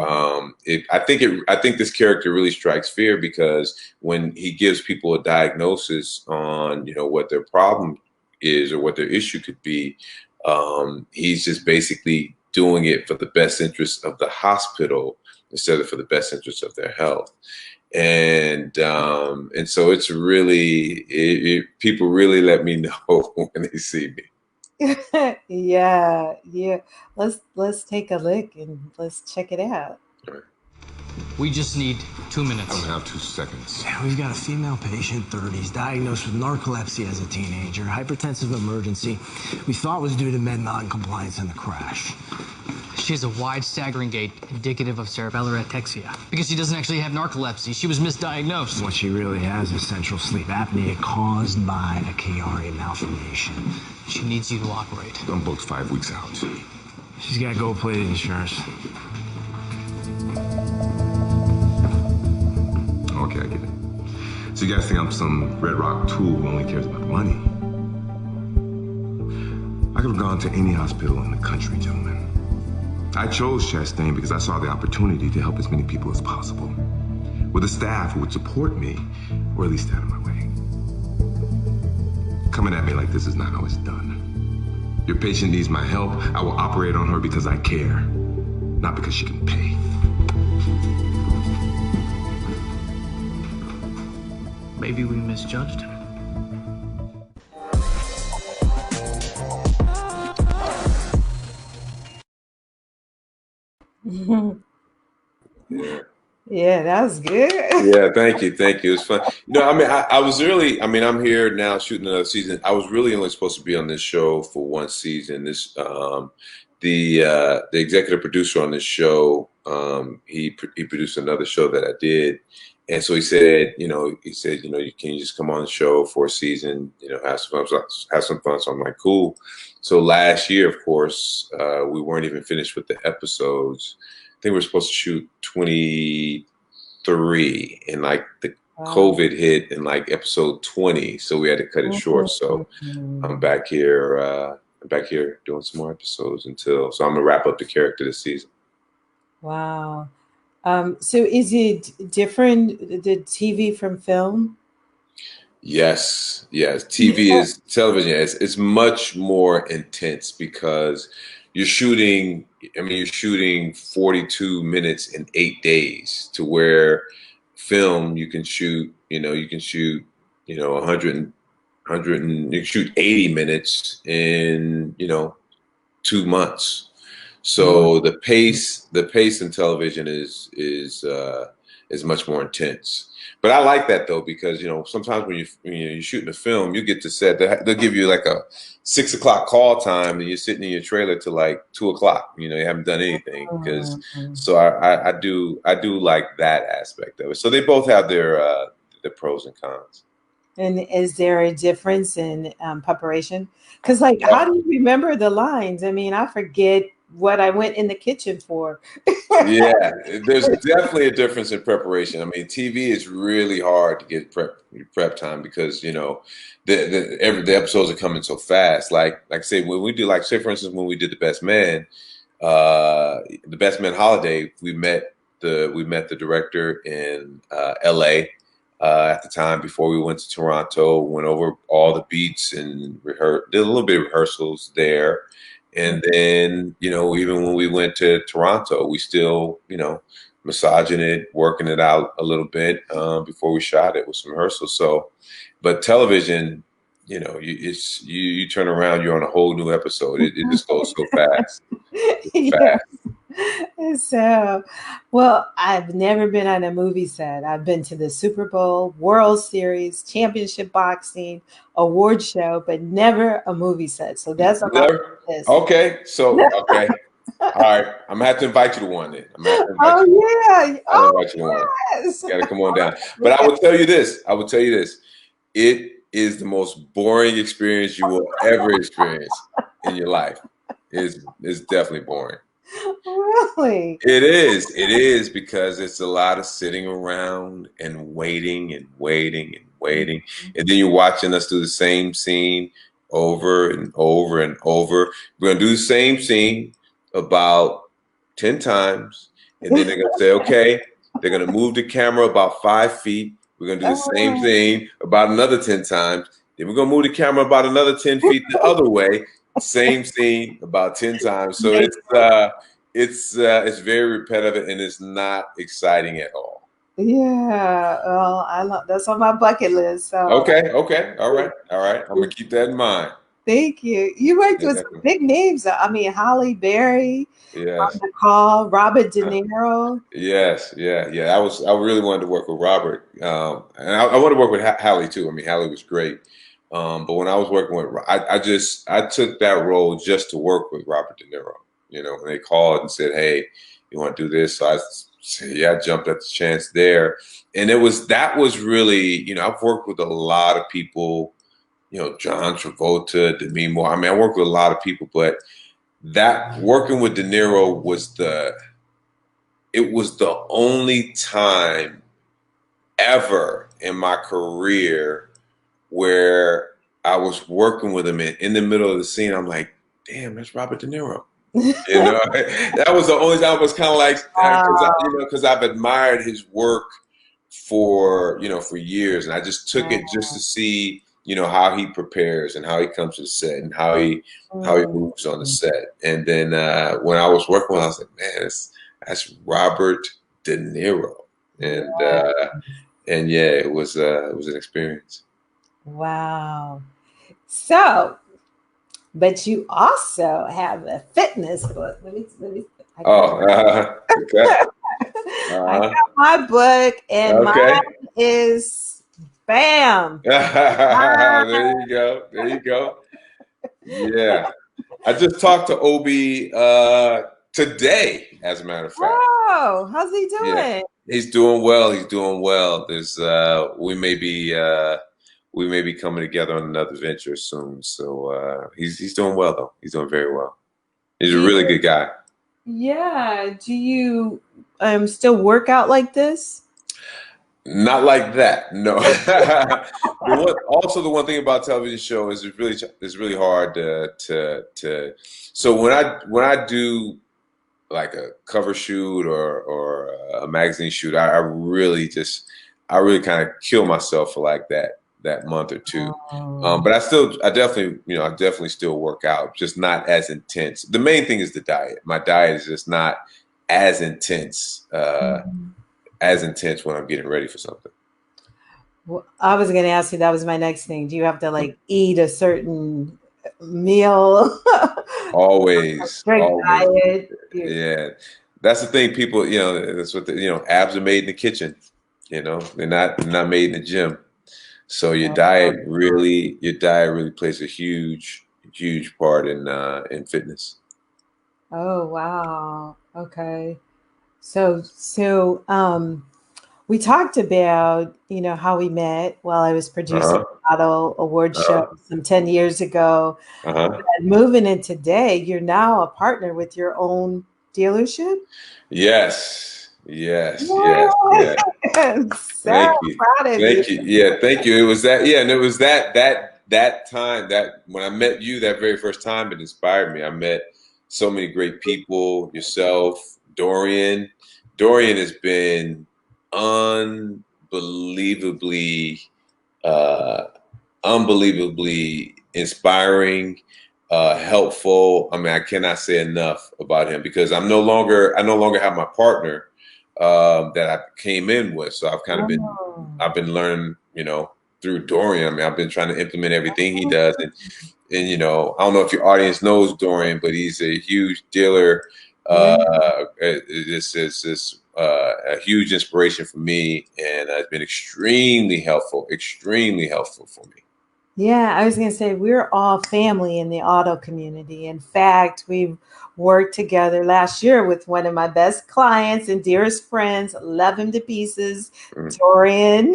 I think this character really strikes fear because when he gives people a diagnosis on what their problem is or what their issue could be, he's just basically doing it for the best interest of the hospital instead of for the best interest of their health. And so it's really people really let me know when they see me. Yeah. Let's take a look and let's check it out. Right. We just need 2 minutes. I don't have 2 seconds. Yeah, we've got a female patient, 30s, diagnosed with narcolepsy as a teenager, hypertensive emergency. We thought was due to med non-compliance in the crash. She has a wide staggering gait, indicative of cerebellar ataxia. Because she doesn't actually have narcolepsy, she was misdiagnosed. What she really has is central sleep apnea caused by a Chiari malformation. She needs you to operate. I'm booked 5 weeks out. She's got gold-plated insurance. Okay, I get it. So you guys think I'm some Red Rock tool who only cares about money? I could have gone to any hospital in the country, gentlemen. I chose Chastain because I saw the opportunity to help as many people as possible, with a staff who would support me, or at least out of my way. Coming at me like this is not how it's done. Your patient needs my help. I will operate on her because I care, not because she can pay. Maybe we misjudged him. Yeah. Yeah, that was good. Yeah, thank you. Thank you. It was fun. I mean, I was really, I mean, I'm here now shooting another season. I was really only supposed to be on this show for one season. The executive producer on this show, he produced another show that I did. And so he said, can you just come on the show for a season, have some fun, have some fun. So I'm like, cool. So last year, of course, we weren't even finished with the episodes. I think we were supposed to shoot 23, and like the COVID hit in like episode 20, so we had to cut it short. So I'm back here doing some more episodes so I'm gonna wrap up the character this season. Wow. So is it different, the TV from film? Yes. Television. It's much more intense because you're shooting 42 minutes in 8 days, to where film you can shoot 100 and you can shoot 80 minutes in 2 months. So the pace in television is much more intense. But I like that though, because sometimes when you're shooting a film, you get to set. They'll give you like a 6 o'clock call time, and you're sitting in your trailer till like 2 o'clock. You haven't done anything So I do like that aspect of it. So they both have their pros and cons. And is there a difference in preparation? Because how do you remember the lines? I mean, I forget what I went in the kitchen for. Yeah, there's definitely a difference in preparation. I mean, TV is really hard to get prep time because the episodes are coming so fast. Like say when we do, like say for instance when we did the Best Man holiday, we met the director in L.A. At the time before we went to Toronto. Went over all the beats and did a little bit of rehearsals there. And then, even when we went to Toronto, we still, massaging it, working it out a little bit before we shot it with some rehearsals. So, but television, you turn around, you're on a whole new episode. It just goes so fast. Yeah. So, well, I've never been on a movie set. I've been to the Super Bowl, World Series, championship boxing, award show, but never a movie set. So that's a never. Okay. So, okay. All right. I'm gonna have to invite you to one then. I'm gonna have to invite you. Yeah. I'll invite you to one. You gotta come on down. But I will tell you this. It is the most boring experience you will ever experience in your life. It's definitely boring. Really? It is because it's a lot of sitting around and waiting and waiting and waiting. And then you're watching us do the same scene over and over and over. We're gonna do the same scene about 10 times, and then they're gonna say, okay, they're gonna move the camera about 5 feet. We're gonna do the same thing about another 10 times. Then we're gonna move the camera about another 10 feet the other way. Same scene about 10 times. So it's very repetitive and it's not exciting at all. Yeah. Well, I love that's on my bucket list. So Okay. All right. I'm gonna keep that in mind. Thank you. You worked with some big names. I mean, Halle Berry, Yes. Nicole, Robert De Niro. Yes. Yeah. I really wanted to work with Robert. And I wanted to work with Halle too. I mean, Halle was great. But when I was working with, I took that role just to work with Robert De Niro. When they called and said, "Hey, you want to do this?" So I said, "Yeah." I jumped at the chance there, and that was really, I've worked with a lot of people, John Travolta, Demi Moore. I mean, I worked with a lot of people, but that working with De Niro was the only time ever in my career where I was working with him in the middle of the scene. I'm like, damn, that's Robert De Niro. That was the only time I was kind of like, because I've admired his work for years, and I just took it just to see, how he prepares and how he comes to the set and how he moves on the set. And then when I was working with him, I was like, man, that's Robert De Niro, and yeah, it was an experience. Wow. So but you also have a fitness book. Let me. Okay. I got my book, and mine is bam. There you go. There you go. Yeah. I just talked to Obi today, as a matter of fact. Oh, how's he doing? Yeah, he's doing well. He's doing well. There's we may be coming together on another venture soon. So he's doing well though. He's doing very well. He's a really good guy. Yeah. Do you still work out like this? Not like that, no. Also, the one thing about television show is it's really hard to. So when I do like a cover shoot or a magazine shoot, I really kind of kill myself for like that month or two. But I definitely still work out, just not as intense. The main thing is the diet. My diet is just not as intense. As intense when I'm getting ready for something. Well, I was going to ask you, that was my next thing. Do you have to like eat a certain meal? Always. Diet. Yeah. That's the thing. People, that's what abs are made in the kitchen. They're not made in the gym. So your diet really plays a huge part in fitness. Oh, wow. Okay. So we talked about, how we met while I was producing the Auto Award show some 10 years ago. But moving in today, you're now a partner with your own dealership? Yes. Thank you. Proud of you. Yeah, thank you. It was that, and it was that time that when I met you that very first time, it inspired me. I met so many great people, yourself, Dorian. Dorian has been unbelievably inspiring, helpful. I mean, I cannot say enough about him because I no longer have my partner that I came in with. So I've kind of been learning, through Dorian. I mean, I've been trying to implement everything he does, and I don't know if your audience knows Dorian, but he's a huge dealer. This is a huge inspiration for me, and it's been extremely helpful for me. Yeah, I was going to say, we're all family in the auto community. In fact, we've worked together last year with one of my best clients and dearest friends. Love him to pieces, Dorian.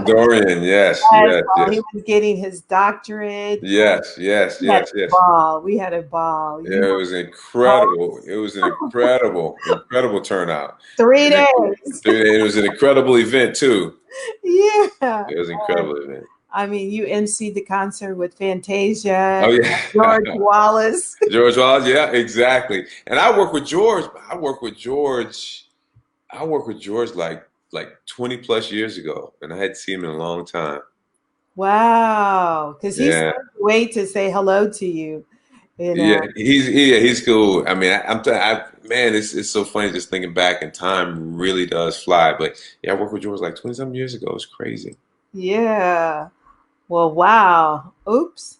Dorian, yes. He was getting his doctorate. Yes. We had a ball. Yeah, it was incredible. It was an incredible turnout. 3 days. It was an incredible event too. Yeah. It was an incredible event. I mean, you emceed the concert with Fantasia. Oh yeah, George Wallace. Yeah, exactly. And I work with George like 20 plus years ago, and I hadn't seen him in a long time. Wow, because he's wait to say hello to you. Yeah, he's cool. I mean, man, it's so funny just thinking back, and time really does fly. But yeah, I worked with George like 20-something years ago. It's crazy. Yeah. Well, wow. Oops.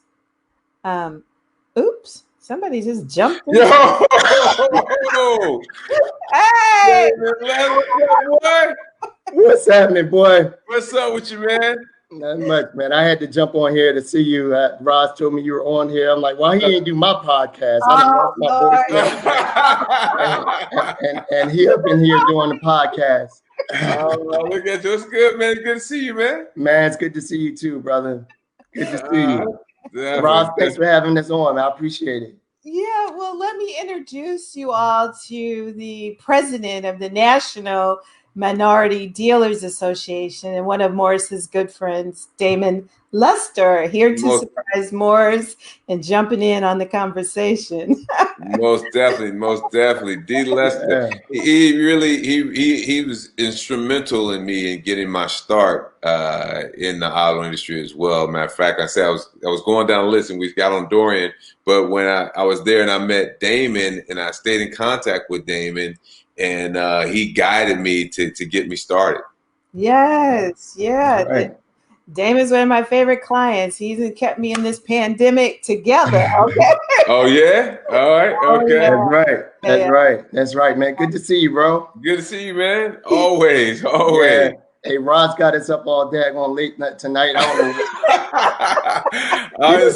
Somebody just jumped in. Yo! Hey! What's happening, boy? What's up with you, man? Not much, man. I had to jump on here to see you. Ross told me you were on here. I'm like, well, he didn't do my podcast. I my voice and he up in here doing the podcast. Oh, look at you. It's good, man. Good to see you, man. Man, it's good to see you too, brother. Good to see you. Ross, thanks for having us on. I appreciate it. Yeah, well, let me introduce you all to the president of the National Minority Dealers Association and one of Morris's good friends, Damon Lester, here to surprise Morris and jumping in on the conversation. Most definitely. D. Lester, he was instrumental in me in getting my start in the auto industry as well. Matter of fact, I said I was going down the list and we got on Dorian, but when I was there and I met Damon and I stayed in contact with Damon, and he guided me to get me started. Yes, yeah. Right. Damon's one of my favorite clients. He's kept me in this pandemic together. Okay. Oh yeah. All right. Okay. Yeah. That's right. That's right. That's right, man. Good to see you, bro. Good to see you, man. Always. Always. Yeah. Hey, Rod's got us up all day on late night tonight. I don't know.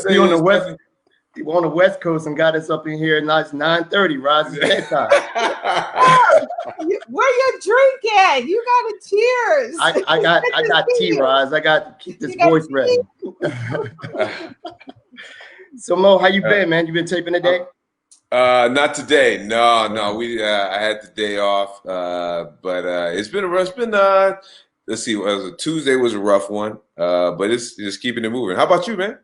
He on the West Coast and got us up in here. Now it's 9:30. Rod's bedtime. Where your drink at? You got a cheers. I got tea, Roz. I got to keep this voice ready. So Mo, how you been, man? You been taping today? Not today. No. We I had the day off. But it's been let's see. Tuesday was a rough one. But it's just keeping it moving. How about you, man?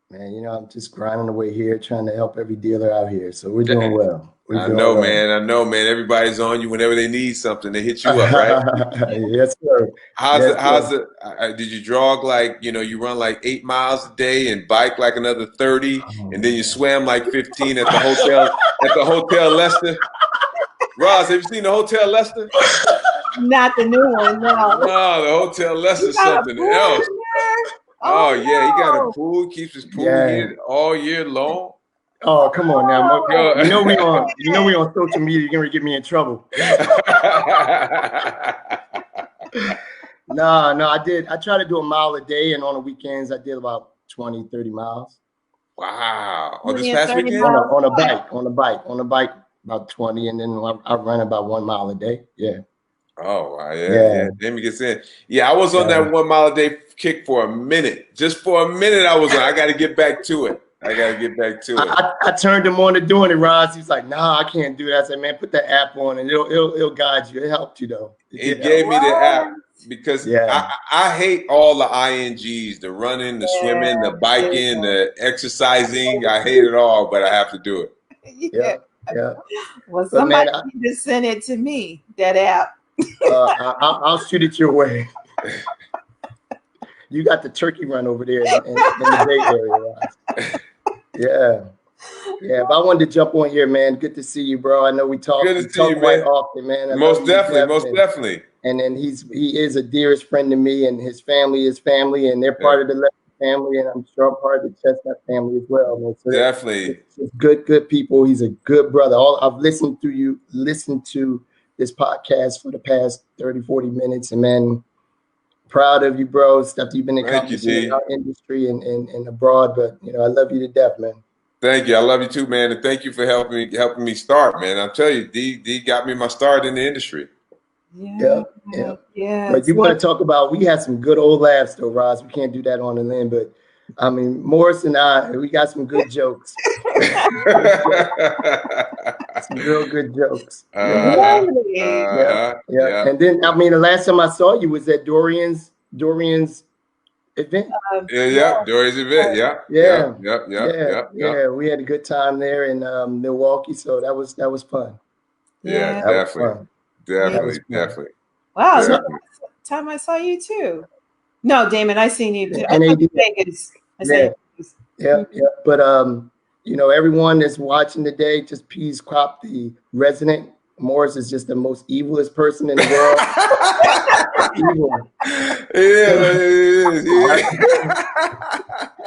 Man, you know, I'm just grinding away here, trying to help every dealer out here. So we're doing well. I know, man. Everybody's on you whenever they need something. They hit you up, right? Yes, sir. Did you jog like, you run like 8 miles a day and bike like another 30, and then you swam like 15 at the Hotel Leicester? Roz, have you seen the Hotel Leicester? Not the new one, no. No, the Hotel Leicester something else. Oh yeah, he got a pool. Keeps his pool heated all year long. Oh, come on now, Mo. You know we on social media. You're gonna get me in trouble. No, I try to do a mile a day, and on the weekends I did about 20, 30 miles. Wow. On this past weekend? On a bike, about 20, and then I run about 1 mile a day. Yeah. Oh, wow. Yeah. Damon gets in. Yeah, I was on that 1 mile a day kick for a minute. Just for a minute I was on. I got to get back to it. I turned him on to doing it, Roz. He's like, nah, I can't do that. I said, man, put that app on and it'll guide you. It helped you, though. He gave me the app because I hate all the INGs, the running, the swimming, the biking, the exercising. I hate it all, but I have to do it. Yeah. Well, somebody need to send it to me, that app. I'll shoot it your way. You got the turkey run over there in the Bay Area. Yeah. But I wanted to jump on here, man. Good to see you, bro. I know we talk quite often, man. Most definitely. And then he is a dearest friend to me, and his family is family, and they're part of the Lester family, and I'm sure I'm part of the Chestnut family as well, man. So definitely. It's good people. He's a good brother. I've listened to this podcast for the past 30, 40 minutes, and man, proud of you, bro. Stuff you've been accomplishing in our industry and abroad, but I love you to death, man. Thank you. I love you too, man, and thank you for helping me start, man. I'll tell you, D got me my start in the industry. Yeah. But you want to talk about? We had some good old laughs, though, Roz. We can't do that on the limb, but I mean, Morris and I, we got some good jokes. Some real good jokks. Yeah. And then, I mean, the last time I saw you was at Dorian's event. Dorian's event. Yeah. We had a good time there in Milwaukee, so that was fun. Yeah, definitely. Wow, so last time I saw you too. No, Damon, I seen you. Vegas. Yeah. But everyone that's watching today, just please crop the resident. Morris is just the most evilest person in the world. Evil.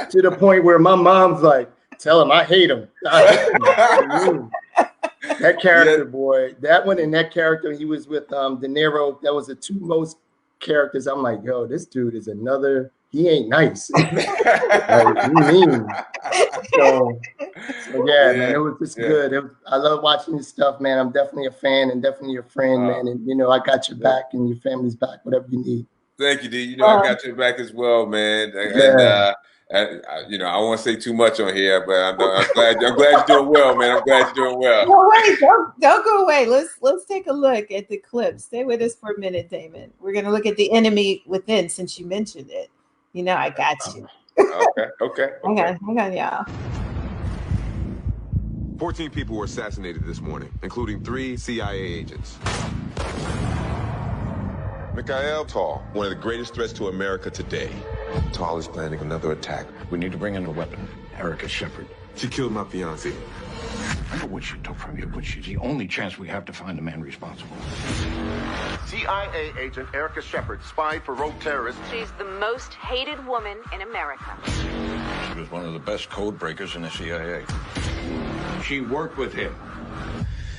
To the point where my mom's like, tell him I hate him. That character, boy, that one and that character, he was with De Niro. That was the two most characters. I'm like, yo, this dude is another. He ain't nice. Like, he mean. So man, it was just good. I love watching this stuff, man. I'm definitely a fan and definitely a friend, man. And I got your back and your family's back, whatever you need. Thank you, D. I got your back as well, man. And, I won't say too much on here, but I'm glad you're doing well, man. I'm glad you're doing well. No, wait, don't go away. Let's take a look at the clip. Stay with us for a minute, Damon. We're gonna look at the enemy within, since you mentioned it. I got you. Okay. Hang on, y'all. 14 people were assassinated this morning, including 3 CIA agents. Mikhail Tal, one of the greatest threats to America today. Tal is planning another attack. We need to bring in a weapon. Erica Shepard. She killed my fiancée. I know what she took from you, but she's the only chance we have to find the man responsible. CIA agent Erica Shepard spied for rogue terrorists. She's the most hated woman in America. She was one of the best code breakers in the CIA. She worked with him.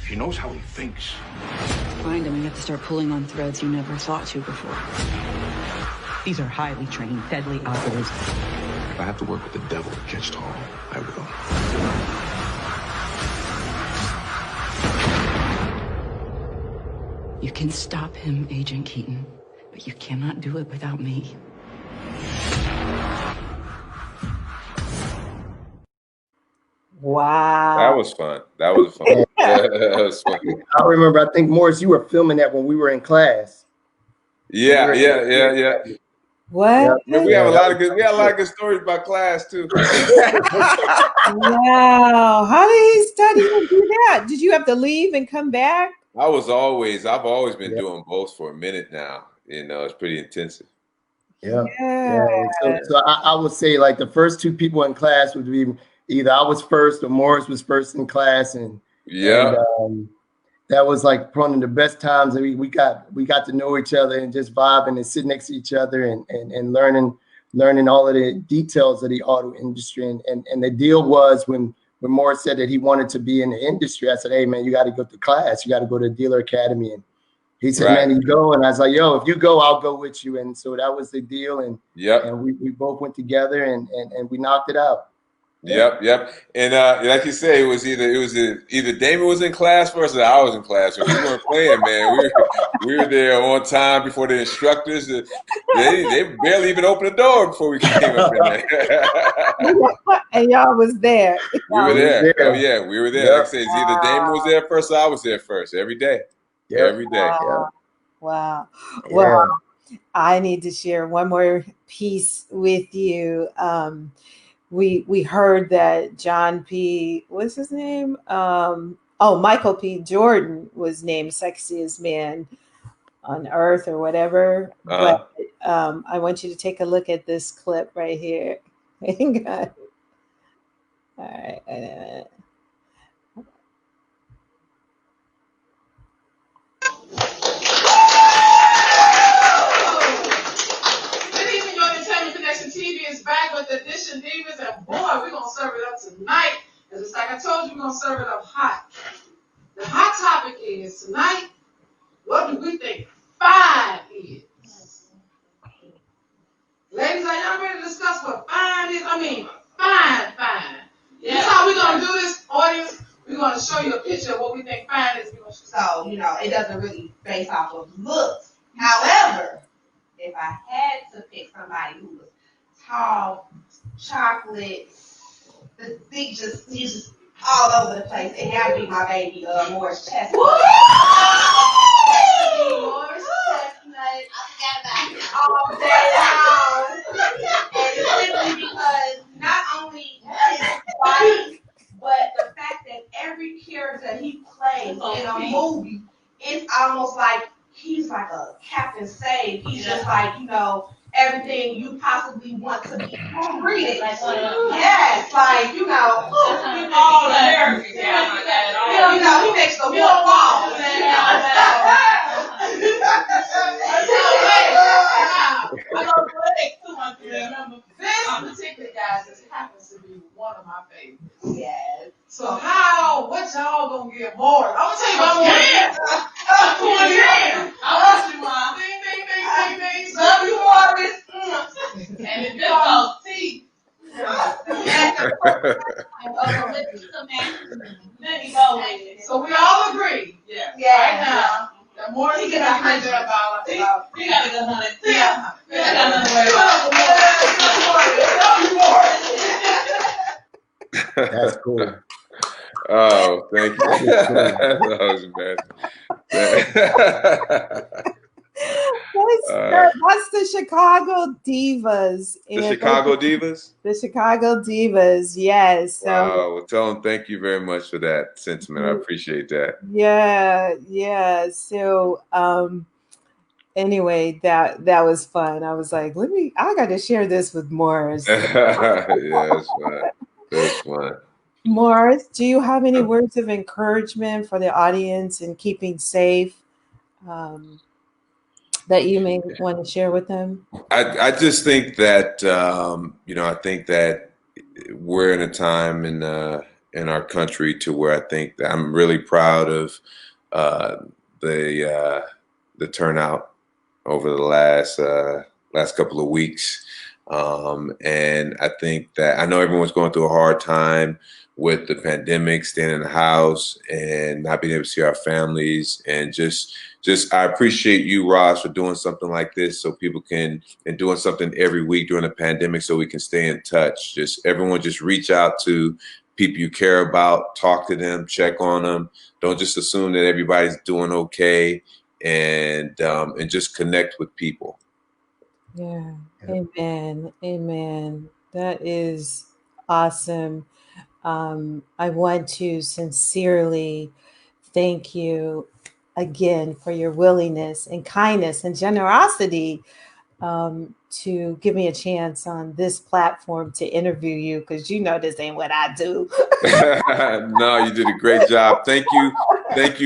She knows how he thinks. To find him, you have to start pulling on threads you never thought to before. These are highly trained, deadly operatives. If I have to work with the devil to catch Tommie, I will. You can stop him, Agent Keaton, but you cannot do it without me. Wow. That was fun. That was fun. That was fun. I remember, I think, Morris, you were filming that when we were in class. Yeah. What? Yeah. We had a lot of good stories about class too. Wow. How did he study and do that? Did you have to leave and come back? I've always been doing both for a minute now. You know, it's pretty intensive. Yeah. So I would say like the first two people in class would be either I was first or Morris was first in class, and that was like one of the best times that we got to know each other and just vibing and sitting next to each other and learning all of the details of the auto industry. And the deal was when Morris said that he wanted to be in the industry, I said, hey man, you got to go to class, you got to go to the dealer academy. And he said, man, you go. And I was like, yo, if you go, I'll go with you. And so that was the deal. And we both went together and we knocked it out. Yep. And like you say, it was either Damon was in class first or I was in class. We weren't playing, man. We were there on time before the instructors. They barely even opened the door before we came up in there. And y'all was there. We were there. Oh yeah, we were there. Yep. Like I said, it's either Damon was there first or I was there first. Every day. Yep. Every day. Wow. Well, I need to share one more piece with you. We heard that John P. What's his name? Michael P. Jordan was named sexiest man on earth or whatever. But I want you to take a look at this clip right here. Hang on. All right. TV is back with Edition Divas, and boy, we're going to serve it up tonight. And just like I told you, we're going to serve it up hot. The hot topic is tonight, what do we think fine is? Ladies, are y'all ready to discuss what fine is? I mean, fine. Yeah. That's how we're going to do this, audience. We're going to show you a picture of what we think fine is. So, it doesn't really base off of looks. However, if I had to pick somebody who was tall, chocolate, the big, he's just all over the place, it had to be my baby, Morris Chestnut. Morris Chestnut. I forgot about it. All day long. And it's simply because not only his body, but the fact that every character he plays in a movie, it's almost like he's like a Captain Save. He's just like, everything you possibly want to be. Read it. Yes, like, all American. He makes the one wall. This particular guy just happens to be one of my favorites. Yes. So what y'all gonna get more? I'm gonna tell you about more. I want you, Mom. Ding. Love you, Morris. And if this goes T. So we all agree. Yeah. Right now. The more he gets about he got to go on it. Yeah. That's cool. Oh, thank you. That was bad. That's the Chicago Divas. The Chicago Divas? The Chicago Divas, yes. So, wow. Well, tell them thank you very much for that sentiment. I appreciate that. Yeah. So, anyway, that was fun. I was like, I got to share this with Morris. Yeah, it's fun. It's fun. Morris, do you have any words of encouragement for the audience in keeping safe that you may want to share with them? I just think that I think that we're in a time in our country to where I think that I'm really proud of uh, the turnout over the last couple of weeks, and I think that I know everyone's going through a hard time with the pandemic, staying in the house and not being able to see our families, and just I appreciate you, Ross, for doing something like this so people can, and doing something every week during the pandemic so we can stay in touch. Just everyone just reach out to people you care about, talk to them, check on them. Don't just assume that everybody's doing okay, and just connect with people. Yeah. Amen. Amen. That is awesome. I want to sincerely thank you again for your willingness and kindness and generosity to give me a chance on this platform to interview you, because you know this ain't what I do. No, you did a great job. Thank you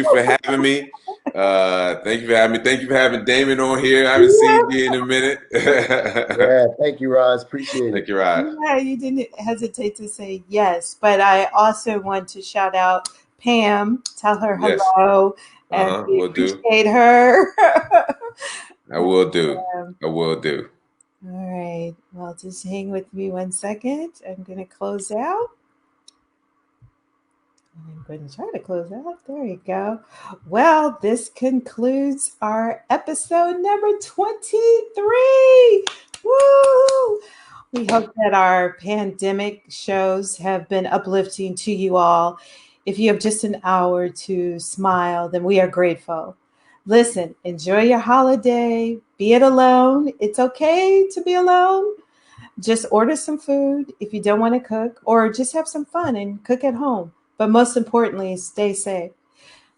for having me. Thank you for having me. Thank you for having Damon on here. I haven't seen you in a minute. Yeah, thank you, Roz. Appreciate it. Thank you, Roz. Yeah, you didn't hesitate to say yes, but I also want to shout out Pam, tell her Yes. hello, and we Will do. appreciate her. I will do. I will do. All right. Well, just hang with me 1 second. I'm going to close out. I'm going to try to close out. There you go. Well, this concludes our episode number 23. Woo! We hope that our pandemic shows have been uplifting to you all. If you have just an hour to smile, then we are grateful. Listen, enjoy your holiday. Be it alone. It's okay to be alone. Just order some food if you don't want to cook, or just have some fun and cook at home. But most importantly, stay safe.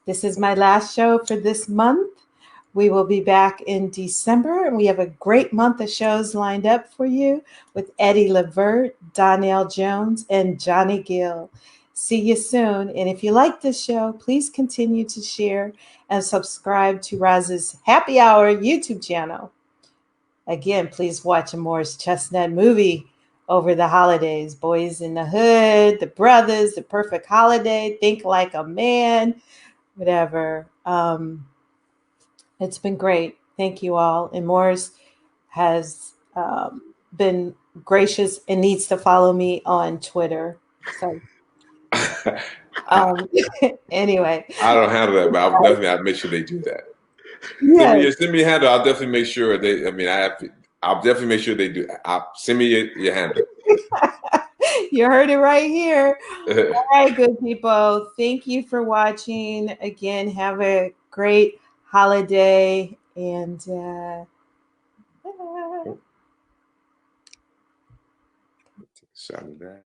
This is my last show for this month. We will be back in December, and we have a great month of shows lined up for you with Eddie Levert, Donnell Jones, and Johnny Gill. See you soon. And if you like this show, please continue to share and subscribe to Roz's Happy Hour YouTube channel. Again, please watch a Morris Chestnut movie over the holidays. Boys in the Hood, The Brothers, The Perfect Holiday, Think Like a Man, whatever. It's been great. Thank you all. And Morris has been gracious and needs to follow me on Twitter. So anyway. I don't handle that, but I'll make sure they do that. Yes. Send me a handle. I'll definitely make sure I'll definitely make sure they do. Send me your handle. You heard it right here. All right, good people. Thank you for watching. Again, have a great holiday. And Shot of that.